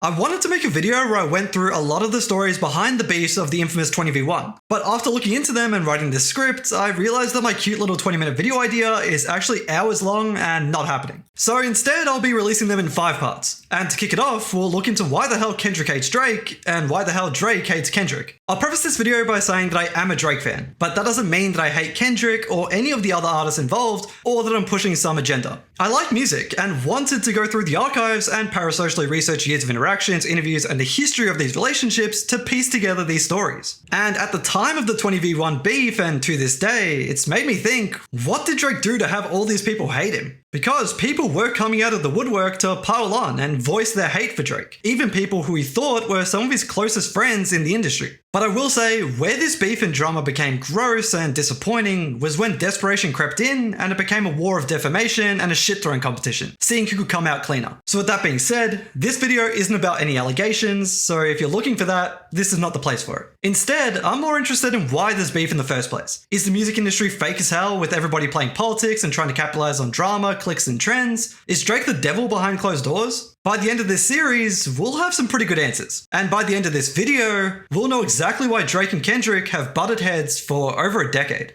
I wanted to make a video where I went through a lot of the stories behind the beefs of the infamous 20v1, but after looking into them and writing this script, I realized that my cute little 20-minute video idea is actually hours long and not happening. So instead, I'll be releasing them in 5 parts. And to kick it off, we'll look into why the hell Kendrick hates Drake, and why the hell Drake hates Kendrick. I'll preface this video by saying that I am a Drake fan, but that doesn't mean that I hate Kendrick or any of the other artists involved, or that I'm pushing some agenda. I like music, and wanted to go through the archives and parasocially research years of interactions, interviews, and the history of these relationships to piece together these stories. And at the time of the 20v1 beef, and to this day, it's made me think, what did Drake do to have all these people hate him? Because people were coming out of the woodwork to pile on and voice their hate for Drake, even people who he thought were some of his closest friends in the industry. But I will say, where this beef and drama became gross and disappointing was when desperation crept in and it became a war of defamation and a shit-throwing competition, seeing who could come out cleaner. So with that being said, this video isn't about any allegations, so if you're looking for that, this is not the place for it. Instead, I'm more interested in why there's beef in the first place. Is the music industry fake as hell with everybody playing politics and trying to capitalize on drama, clicks and trends? Is Drake the devil behind closed doors? By the end of this series, we'll have some pretty good answers. And by the end of this video, we'll know exactly why Drake and Kendrick have butted heads for over a decade.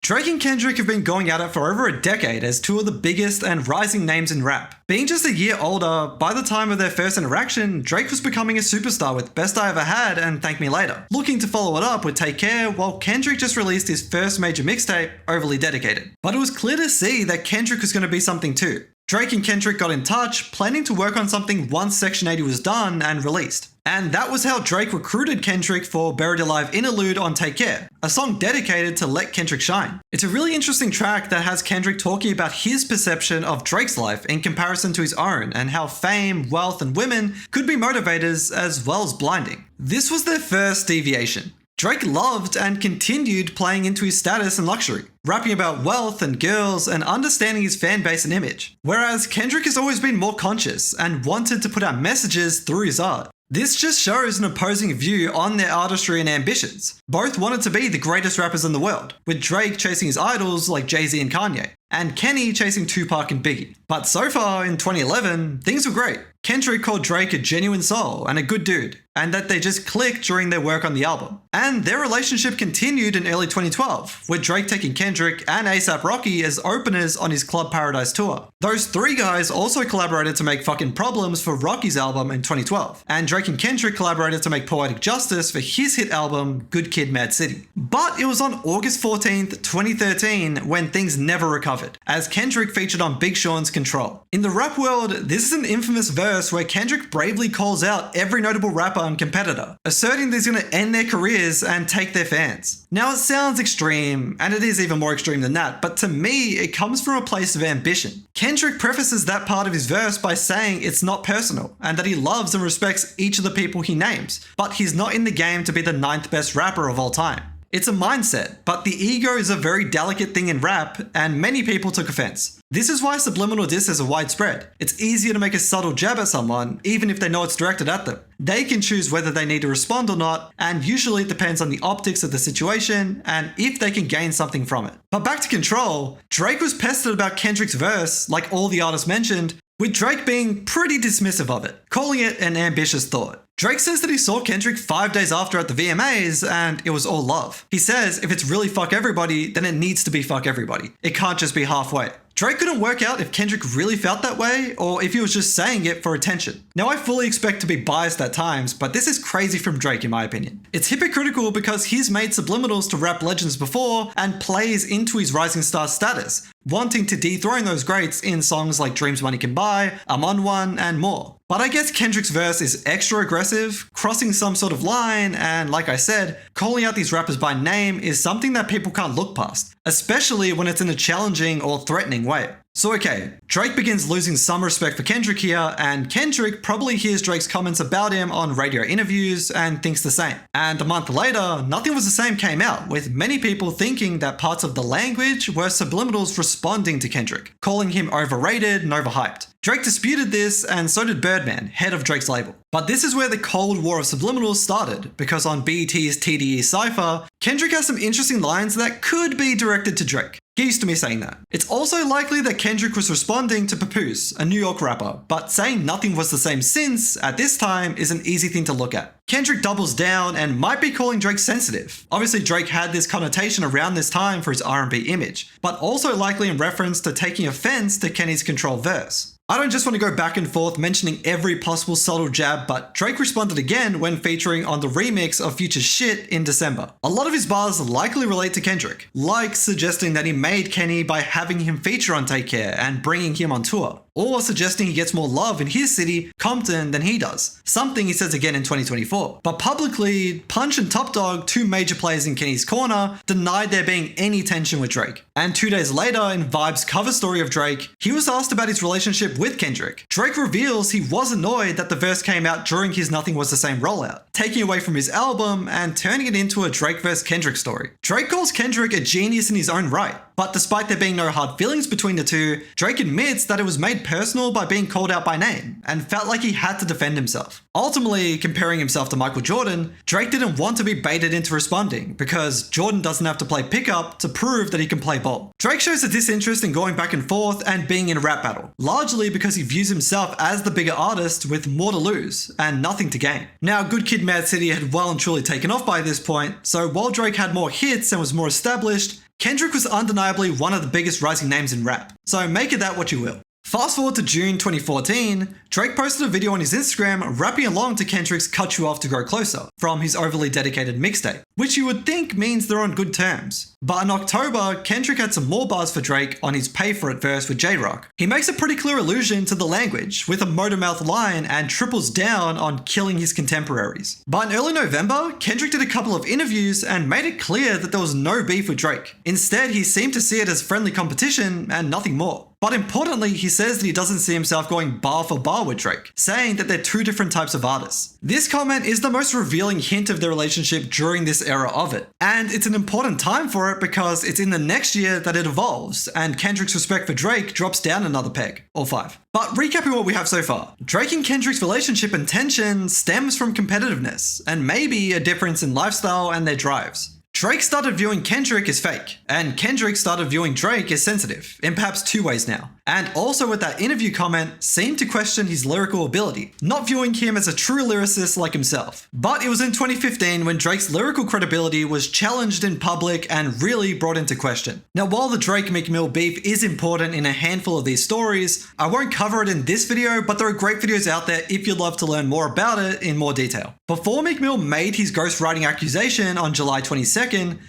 Drake and Kendrick have been going at it for over a decade as two of the biggest and rising names in rap. Being just a year older, by the time of their first interaction, Drake was becoming a superstar with Best I Ever Had and Thank Me Later, looking to follow it up with Take Care, while Kendrick just released his first major mixtape, Overly Dedicated. But it was clear to see that Kendrick was going to be something too. Drake and Kendrick got in touch, planning to work on something once Section 80 was done and released. And that was how Drake recruited Kendrick for Buried Alive Interlude on Take Care, a song dedicated to let Kendrick shine. It's a really interesting track that has Kendrick talking about his perception of Drake's life in comparison to his own, and how fame, wealth, and women could be motivators as well as blinding. This was their first deviation. Drake loved and continued playing into his status and luxury, rapping about wealth and girls and understanding his fan base and image. Whereas Kendrick has always been more conscious and wanted to put out messages through his art. This just shows an opposing view on their artistry and ambitions. Both wanted to be the greatest rappers in the world, with Drake chasing his idols like Jay-Z and Kanye, and Kenny chasing Tupac and Biggie. But so far in 2011, things were great. Kendrick called Drake a genuine soul and a good dude, and that they just clicked during their work on the album. And their relationship continued in early 2012, with Drake taking Kendrick and A$AP Rocky as openers on his Club Paradise tour. Those 3 guys also collaborated to make Fucking Problems for Rocky's album in 2012, and Drake and Kendrick collaborated to make Poetic Justice for his hit album Good Kid, Mad City. But it was on August 14th, 2013 when things never recovered, as Kendrick featured on Big Sean's Control. In the rap world, this is an infamous verse where Kendrick bravely calls out every notable rapper and competitor, asserting that he's going to end their careers and take their fans. Now it sounds extreme, and it is even more extreme than that, but to me, it comes from a place of ambition. Kendrick prefaces that part of his verse by saying it's not personal, and that he loves and respects each of the people he names, but he's not in the game to be the 9th best rapper of all time. It's a mindset, but the ego is a very delicate thing in rap, and many people took offense. This is why subliminal disses are widespread. It's easier to make a subtle jab at someone, even if they know it's directed at them. They can choose whether they need to respond or not, and usually it depends on the optics of the situation and if they can gain something from it. But back to Control, Drake was pestered about Kendrick's verse, like all the artists mentioned, with Drake being pretty dismissive of it, calling it an ambitious thought. Drake says that he saw Kendrick 5 days after at the VMAs and it was all love. He says if it's really fuck everybody, then it needs to be fuck everybody. It can't just be halfway. Drake couldn't work out if Kendrick really felt that way or if he was just saying it for attention. Now I fully expect to be biased at times, but this is crazy from Drake in my opinion. It's hypocritical because he's made subliminals to rap legends before and plays into his rising star status, wanting to dethrone those greats in songs like Dreams Money Can Buy, I'm On One, and more. But I guess Kendrick's verse is extra aggressive, crossing some sort of line, and like I said, calling out these rappers by name is something that people can't look past, especially when it's in a challenging or threatening way. So okay, Drake begins losing some respect for Kendrick here, and Kendrick probably hears Drake's comments about him on radio interviews and thinks the same. And a month later, Nothing Was the Same came out, with many people thinking that parts of the language were subliminals responding to Kendrick, calling him overrated and overhyped. Drake disputed this, and so did Birdman, head of Drake's label. But this is where the Cold War of subliminals started, because on BET's TDE Cypher, Kendrick has some interesting lines that could be directed to Drake. Get used to me saying that. It's also likely that Kendrick was responding to Papoose, a New York rapper, but saying nothing was the same since, at this time, is an easy thing to look at. Kendrick doubles down and might be calling Drake sensitive. Obviously, Drake had this connotation around this time for his R&B image, but also likely in reference to taking offense to Kenny's Control verse. I don't just want to go back and forth mentioning every possible subtle jab, but Drake responded again when featuring on the remix of Future's Shit in December. A lot of his bars likely relate to Kendrick, like suggesting that he made Kenny by having him feature on Take Care and bringing him on tour, or suggesting he gets more love in his city, Compton, than he does, something he says again in 2024. But publicly, Punch and Top Dog, two major players in Kenny's corner, denied there being any tension with Drake. And 2 days later, in Vibe's cover story of Drake, he was asked about his relationship with Kendrick. Drake reveals he was annoyed that the verse came out during his Nothing Was the Same rollout, taking away from his album and turning it into a Drake vs. Kendrick story. Drake calls Kendrick a genius in his own right, but despite there being no hard feelings between the two, Drake admits that it was made personal by being called out by name and felt like he had to defend himself. Ultimately, comparing himself to Michael Jordan, Drake didn't want to be baited into responding because Jordan doesn't have to play pickup to prove that he can play ball. Drake shows a disinterest in going back and forth and being in a rap battle, largely because he views himself as the bigger artist with more to lose and nothing to gain. Now, Good Kid, Mad City had well and truly taken off by this point, so while Drake had more hits and was more established, Kendrick was undeniably one of the biggest rising names in rap, so make of that what you will. Fast forward to June 2014, Drake posted a video on his Instagram rapping along to Kendrick's Cut You Off to Grow Closer from his overly dedicated mixtape, which you would think means they're on good terms. But in October, Kendrick had some more bars for Drake on his Pay For It verse with J-Rock. He makes a pretty clear allusion to the language with a motor-mouth line and triples down on killing his contemporaries. But in early November, Kendrick did a couple of interviews and made it clear that there was no beef with Drake. Instead, he seemed to see it as friendly competition and nothing more. But importantly, he says that he doesn't see himself going bar for bar with Drake, saying that they're two different types of artists. This comment is the most revealing hint of their relationship during this era of it. And it's an important time for it because it's in the next year that it evolves, and Kendrick's respect for Drake drops down another peg, or 5. But recapping what we have so far, Drake and Kendrick's relationship and tension stems from competitiveness, and maybe a difference in lifestyle and their drives. Drake started viewing Kendrick as fake, and Kendrick started viewing Drake as sensitive, in perhaps 2 ways now. And also with that interview comment, seemed to question his lyrical ability, not viewing him as a true lyricist like himself. But it was in 2015 when Drake's lyrical credibility was challenged in public and really brought into question. Now, while the Drake-Meek Mill beef is important in a handful of these stories, I won't cover it in this video, but there are great videos out there if you'd love to learn more about it in more detail. Before Meek Mill made his ghostwriting accusation on July 22nd,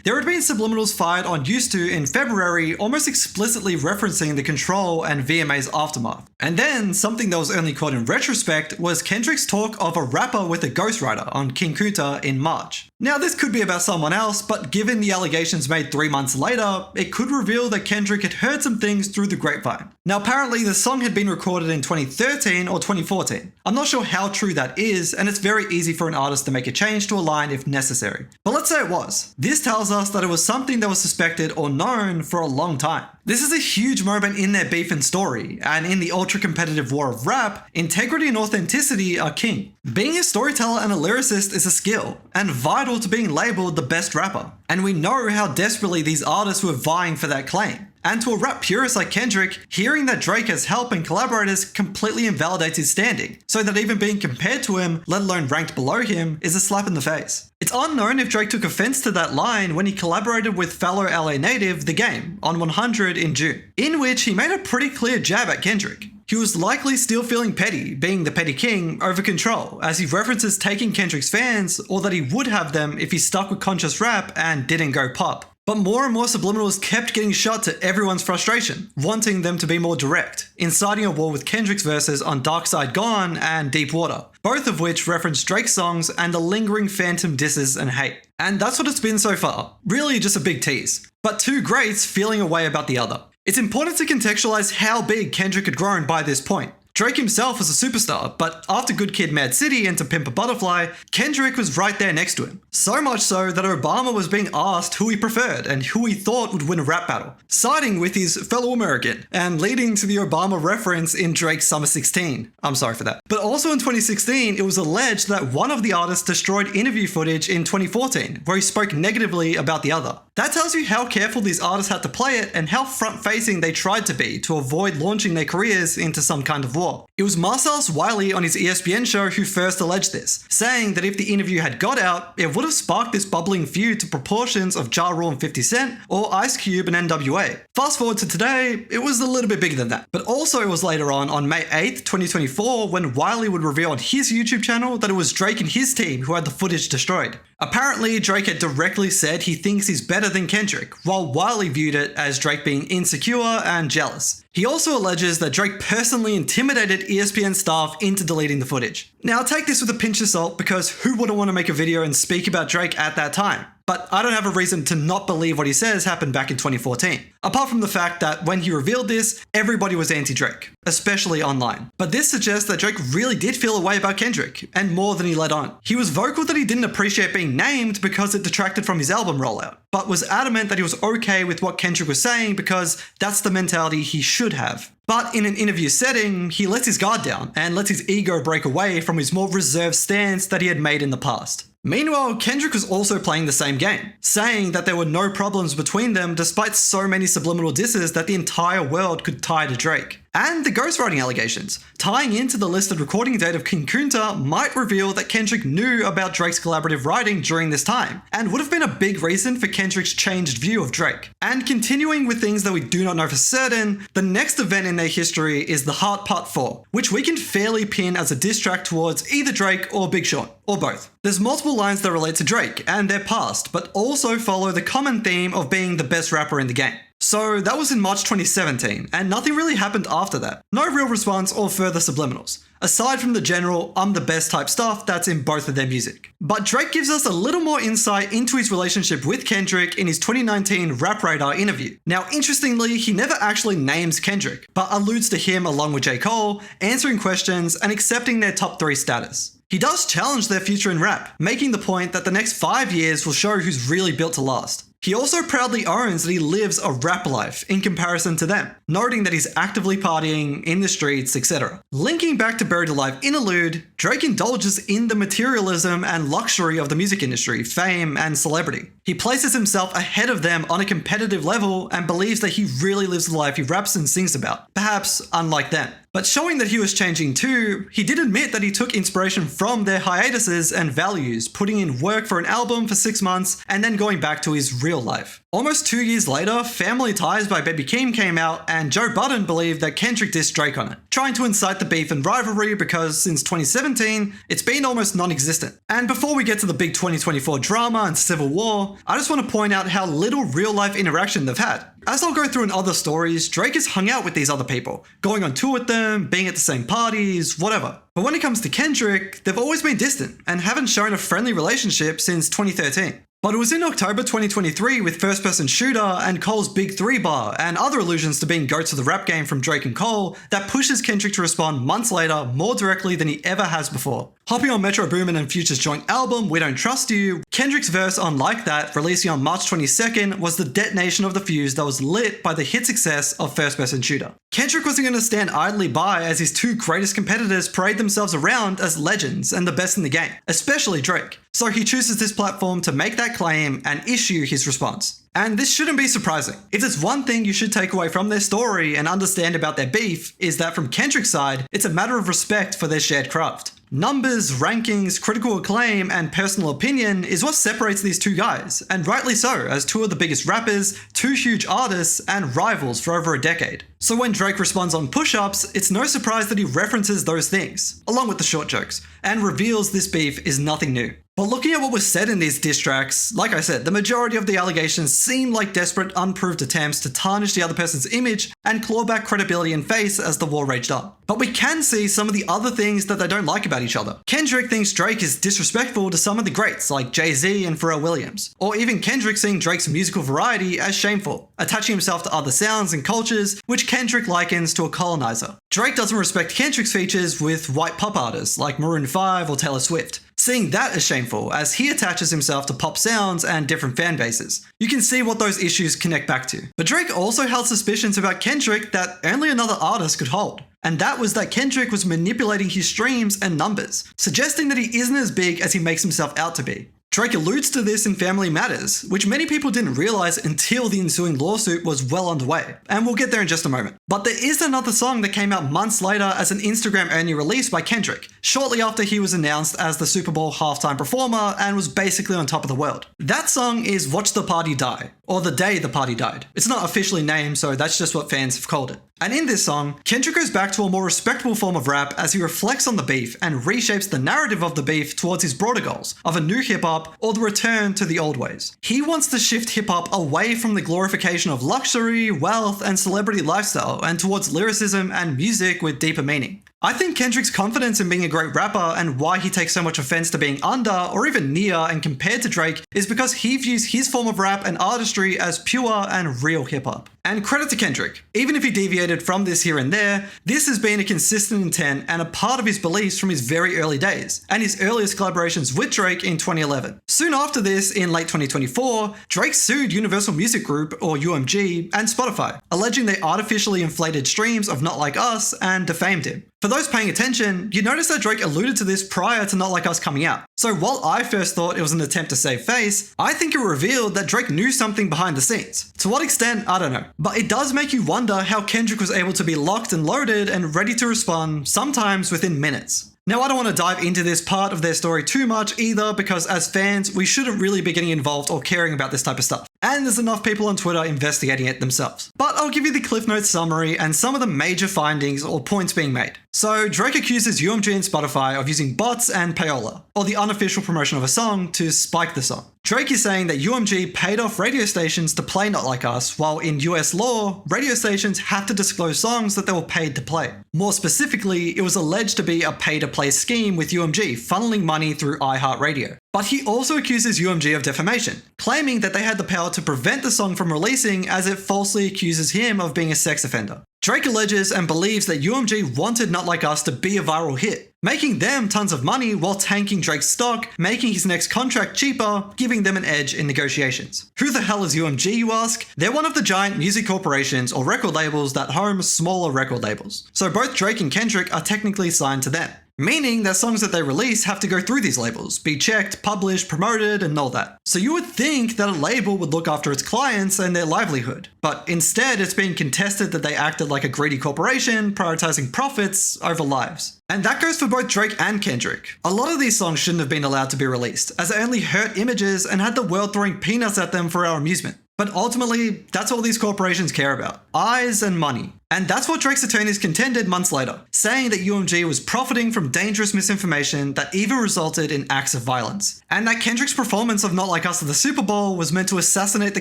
there had been subliminals fired on Used To in February, almost explicitly referencing the Control and VMA's aftermath. And then, something that was only caught in retrospect was Kendrick's talk of a rapper with a ghostwriter on King Kunta in March. Now, this could be about someone else, but given the allegations made 3 months later, it could reveal that Kendrick had heard some things through the grapevine. Now, apparently the song had been recorded in 2013 or 2014. I'm not sure how true that is, and it's very easy for an artist to make a change to a line if necessary. But let's say it was. This tells us that it was something that was suspected or known for a long time. This is a huge moment in their beef and story, and in the ultra-competitive war of rap, integrity and authenticity are king. Being a storyteller and a lyricist is a skill, and vital to being labelled the best rapper. And we know how desperately these artists were vying for that claim. And to a rap purist like Kendrick, hearing that Drake has help and collaborators completely invalidates his standing, so that even being compared to him, let alone ranked below him, is a slap in the face. It's unknown if Drake took offense to that line when he collaborated with fellow LA native The Game on 100 in June, in which he made a pretty clear jab at Kendrick. He was likely still feeling petty, being the petty king, over Control, as he references taking Kendrick's fans, or that he would have them if he stuck with conscious rap and didn't go pop. But more and more subliminals kept getting shot to everyone's frustration, wanting them to be more direct, inciting a war with Kendrick's verses on Dark Side Gone and Deep Water, both of which reference Drake's songs and the lingering phantom disses and hate. And that's what it's been so far, really just a big tease. But two greats feeling a way about the other. It's important to contextualize how big Kendrick had grown by this point. Drake himself was a superstar, but after Good Kid Mad City and To Pimp a Butterfly, Kendrick was right there next to him. So much so that Obama was being asked who he preferred and who he thought would win a rap battle, siding with his fellow American, and leading to the Obama reference in Drake's Summer 16. I'm sorry for that. But also in 2016, it was alleged that one of the artists destroyed interview footage in 2014, where he spoke negatively about the other. That tells you how careful these artists had to play it and how front-facing they tried to be to avoid launching their careers into some kind of war. It was Marcellus Wiley on his ESPN show who first alleged this, saying that if the interview had got out, it would have sparked this bubbling feud to proportions of Ja Rule and 50 Cent or Ice Cube and NWA. Fast forward to today, it was a little bit bigger than that. But also it was later on May 8th, 2024, when Wiley would reveal on his YouTube channel that it was Drake and his team who had the footage destroyed. Apparently, Drake had directly said he thinks he's better than Kendrick, while Wiley viewed it as Drake being insecure and jealous. He also alleges that Drake personally intimidated ESPN staff into deleting the footage. Now, take this with a pinch of salt because who wouldn't want to make a video and speak about Drake at that time? But I don't have a reason to not believe what he says happened back in 2014. Apart from the fact that when he revealed this, everybody was anti-Drake, especially online. But this suggests that Drake really did feel a way about Kendrick, and more than he let on. He was vocal that he didn't appreciate being named because it detracted from his album rollout, but was adamant that he was okay with what Kendrick was saying because that's the mentality he should have. But in an interview setting, he lets his guard down and lets his ego break away from his more reserved stance that he had made in the past. Meanwhile, Kendrick was also playing the same game, saying that there were no problems between them despite so many subliminal disses that the entire world could tie to Drake. And the ghostwriting allegations, tying into the listed recording date of King Kunta, might reveal that Kendrick knew about Drake's collaborative writing during this time, and would have been a big reason for Kendrick's changed view of Drake. And continuing with things that we do not know for certain, the next event in their history is The Heart Part 4, which we can fairly pin as a diss track towards either Drake or Big Sean, or both. There's multiple lines that relate to Drake and their past, but also follow the common theme of being the best rapper in the game. So that was in March 2017, and nothing really happened after that. No real response or further subliminals, aside from the general I'm the best type stuff that's in both of their music. But Drake gives us a little more insight into his relationship with Kendrick in his 2019 Rap Radar interview. Now, interestingly, he never actually names Kendrick, but alludes to him along with J. Cole, answering questions and accepting their top 3 status. He does challenge their future in rap, making the point that the next 5 years will show who's really built to last. He also proudly owns that he lives a rap life in comparison to them, noting that he's actively partying, in the streets, etc. Linking back to Buried Alive interlude, Drake indulges in the materialism and luxury of the music industry, fame, and celebrity. He places himself ahead of them on a competitive level and believes that he really lives the life he raps and sings about, perhaps unlike them. But showing that he was changing too, he did admit that he took inspiration from their hiatuses and values, putting in work for an album for 6 months and then going back to his real life. Almost 2 years later, Family Ties by Baby Keem came out and Joe Budden believed that Kendrick dissed Drake on it, trying to incite the beef and rivalry because since 2017, it's been almost non-existent. And before we get to the big 2024 drama and civil war, I just want to point out how little real-life interaction they've had. As I'll go through in other stories, Drake has hung out with these other people, going on tour with them, being at the same parties, whatever. But when it comes to Kendrick, they've always been distant and haven't shown a friendly relationship since 2013. But it was in October 2023 with First Person Shooter and Cole's Big 3 bar and other allusions to being goats of the rap game from Drake and Cole that pushes Kendrick to respond months later more directly than he ever has before. Hopping on Metro Boomin and Future's joint album, We Don't Trust You, Kendrick's verse on Like That, releasing on March 22nd, was the detonation of the fuse that was lit by the hit success of First Person Shooter. Kendrick wasn't going to stand idly by as his 2 greatest competitors parade themselves around as legends and the best in the game, especially Drake. So he chooses this platform to make that claim and issue his response. And this shouldn't be surprising. If there's one thing you should take away from their story and understand about their beef, is that from Kendrick's side, it's a matter of respect for their shared craft. Numbers, rankings, critical acclaim, and personal opinion is what separates these 2 guys, and rightly so, as 2 of the biggest rappers, 2 huge artists, and rivals for over a decade. So when Drake responds on push-ups, it's no surprise that he references those things, along with the short jokes, and reveals this beef is nothing new. But looking at what was said in these diss tracks, like I said, the majority of the allegations seem like desperate, unproved attempts to tarnish the other person's image and claw back credibility and face as the war raged on. But we can see some of the other things that they don't like about each other. Kendrick thinks Drake is disrespectful to some of the greats like Jay-Z and Pharrell Williams, or even Kendrick seeing Drake's musical variety as shameful, attaching himself to other sounds and cultures, which Kendrick likens to a colonizer. Drake doesn't respect Kendrick's features with white pop artists like Maroon 5 or Taylor Swift, seeing that as shameful as he attaches himself to pop sounds and different fan bases. You can see what those issues connect back to. But Drake also held suspicions about Kendrick that only another artist could hold. And that was that Kendrick was manipulating his streams and numbers, suggesting that he isn't as big as he makes himself out to be. Drake alludes to this in Family Matters, which many people didn't realize until the ensuing lawsuit was well underway, and we'll get there in just a moment. But there is another song that came out months later as an Instagram-only release by Kendrick, shortly after he was announced as the Super Bowl halftime performer and was basically on top of the world. That song is Watch the Party Die, or The Day the Party Died. It's not officially named, so that's just what fans have called it. And in this song, Kendrick goes back to a more respectable form of rap as he reflects on the beef and reshapes the narrative of the beef towards his broader goals of a new hip-hop or the return to the old ways. He wants to shift hip-hop away from the glorification of luxury, wealth, and celebrity lifestyle and towards lyricism and music with deeper meaning. I think Kendrick's confidence in being a great rapper and why he takes so much offense to being under or even near and compared to Drake is because he views his form of rap and artistry as pure and real hip-hop. And credit to Kendrick. Even if he deviated from this here and there, this has been a consistent intent and a part of his beliefs from his very early days, and his earliest collaborations with Drake in 2011. Soon after this, in late 2024, Drake sued Universal Music Group, or UMG, and Spotify, alleging they artificially inflated streams of Not Like Us and defamed him. For those paying attention, you notice that Drake alluded to this prior to Not Like Us coming out. So while I first thought it was an attempt to save face, I think it revealed that Drake knew something behind the scenes. To what extent, I don't know. But it does make you wonder how Kendrick was able to be locked and loaded and ready to respond, sometimes within minutes. Now, I don't want to dive into this part of their story too much either, because as fans, we shouldn't really be getting involved or caring about this type of stuff. And there's enough people on Twitter investigating it themselves. But I'll give you the Cliff Notes summary and some of the major findings or points being made. So Drake accuses UMG and Spotify of using bots and payola, or the unofficial promotion of a song, to spike the song. Drake is saying that UMG paid off radio stations to play Not Like Us, while in US law, radio stations have to disclose songs that they were paid to play. More specifically, it was alleged to be a pay-to-play scheme with UMG funneling money through iHeartRadio. But he also accuses UMG of defamation, claiming that they had the power to prevent the song from releasing as it falsely accuses him of being a sex offender. Drake alleges and believes that UMG wanted Not Like Us to be a viral hit, making them tons of money while tanking Drake's stock, making his next contract cheaper, giving them an edge in negotiations. Who the hell is UMG, you ask? They're one of the giant music corporations or record labels that home smaller record labels. So both Drake and Kendrick are technically signed to them, meaning that songs that they release have to go through these labels, be checked, published, promoted, and all that. So you would think that a label would look after its clients and their livelihood, but instead it's being contested that they acted like a greedy corporation, prioritizing profits over lives. And that goes for both Drake and Kendrick. A lot of these songs shouldn't have been allowed to be released, as they only hurt images and had the world throwing peanuts at them for our amusement. But ultimately, that's all these corporations care about. Eyes and money. And that's what Drake's attorneys contended months later, saying that UMG was profiting from dangerous misinformation that even resulted in acts of violence. And that Kendrick's performance of Not Like Us at the Super Bowl was meant to assassinate the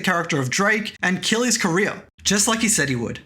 character of Drake and kill his career, just like he said he would.